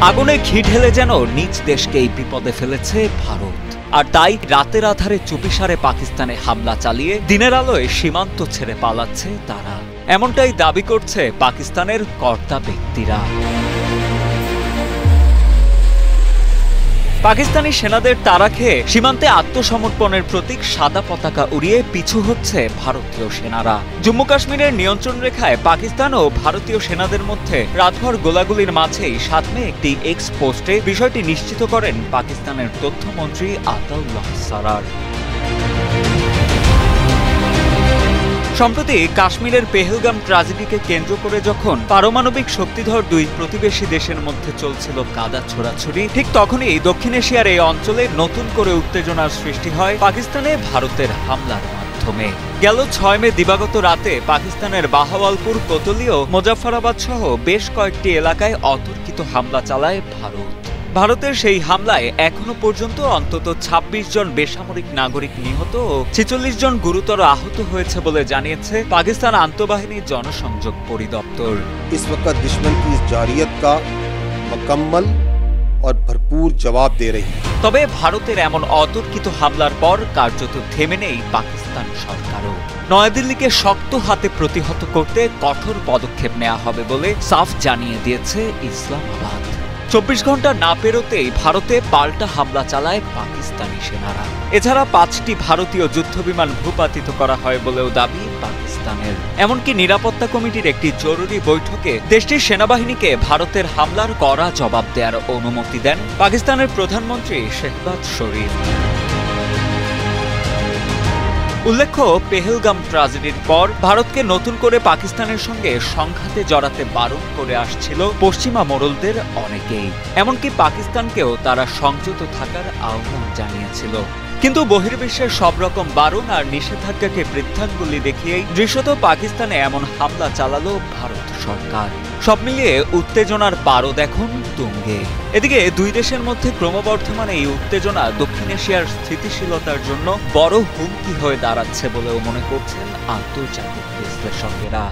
আগুনে ঘি ঢেলে যেন নিজ দেশকেই বিপদে ফেলেছে ভারত। আর তাই রাতের আধারে চুপিসারে পাকিস্তানে হামলা চালিয়ে দিনের আলোয় সীমান্ত ছেড়ে পালাচ্ছে তারা, এমনটাই দাবি করছে পাকিস্তানের কর্তা ব্যক্তিরা। পাকিস্তানি সেনাদের তাড়া খেয়ে সীমান্তে আত্মসমর্পণের প্রতীক সাদা পতাকা উড়িয়ে পিছু হচ্ছে ভারতীয় সেনারা। জম্মু কাশ্মীরের নিয়ন্ত্রণ রেখায় পাকিস্তান ও ভারতীয় সেনাদের মধ্যে রাতভর গোলাগুলির মাঝেই ৭ মে একটি এক্স পোস্টে বিষয়টি নিশ্চিত করেন পাকিস্তানের তথ্যমন্ত্রী আতাউল্লাহ সারার। সম্প্রতি কাশ্মীরের পেহেলগাম ট্র্যাজেডিকে কেন্দ্র করে যখন পারমাণবিক শক্তিধর দুই প্রতিবেশী দেশের মধ্যে চলছিল কাদা ছোড়াছুড়ি, ঠিক তখনই দক্ষিণ এশিয়ার এই অঞ্চলে নতুন করে উত্তেজনার সৃষ্টি হয় পাকিস্তানে ভারতের হামলার মাধ্যমে। গেল ৬ মে দিবাগত রাতে পাকিস্তানের বাহাওয়ালপুর, কোতলি ও মুজাফফরাবাদ সহ বেশ কয়েকটি এলাকায় অতর্কিত হামলা চালায় ভারত। ভারতের সেই হামলায় এখনো পর্যন্ত অন্তত ২৬ জন বেসামরিক নাগরিক নিহত ও ৪৬ জন গুরুতর আহত হয়েছে বলে জানিয়েছে পাকিস্তান আন্তঃবাহিনী জনসংযোগ পরিদপ্তর। इस वक्त दुश्मन की इस जारियत का मुकम्मल और भरपूर जवाब दे रही है। তবে ভারতের এমন অতর্কিত হামলার পর কার্যত থেমে নেই পাকিস্তান সরকারও। নয়াদিল্লিকে শক্ত হাতে প্রতিহত করতে কঠোর পদক্ষেপ নেওয়া হবে বলে সাফ জানিয়ে দিয়েছে ইসলামাবাদ। ২৪ ঘন্টা না পেরোতেই ভারতে পাল্টা হামলা চালায় পাকিস্তানি সেনারা। এছাড়া ৫টি ভারতীয় যুদ্ধবিমান ভূপাতিত করা হয় বলেও দাবি পাকিস্তানের। এমনকি নিরাপত্তা কমিটির একটি জরুরি বৈঠকে দেশটির সেনাবাহিনীকে ভারতের হামলার কড়া জবাব দেওয়ার অনুমতি দেন পাকিস্তানের প্রধানমন্ত্রী শেহবাজ শরীফ। উল্লেখ্য, পেহেলগাম ট্র্যাজেডির পর ভারতকে নতুন করে পাকিস্তানের সঙ্গে সংঘাতে জড়াতে বারণ করে আসছিল পশ্চিমা মোড়লদের অনেকেই। এমনকি পাকিস্তানকেও তারা সংযত থাকার আহ্বান জানিয়েছিল। কিন্তু বহির্বিশ্বের সব রকম বারণ আর নিষেধাজ্ঞাকে বৃদ্ধাঙ্গুলি দেখিয়েই দৃশ্যত পাকিস্তানে এমন হামলা চালালো ভারত সরকার। সব মিলিয়ে উত্তেজনার পারদ এখন তুঙ্গে। এদিকে দুই দেশের মধ্যে ক্রমবর্ধমান এই উত্তেজনা দক্ষিণ এশিয়ার স্থিতিশীলতার জন্য বড় হুমকি হয়ে দাঁড়াচ্ছে বলেও মনে করছেন আন্তর্জাতিক বিশ্লেষকেরা।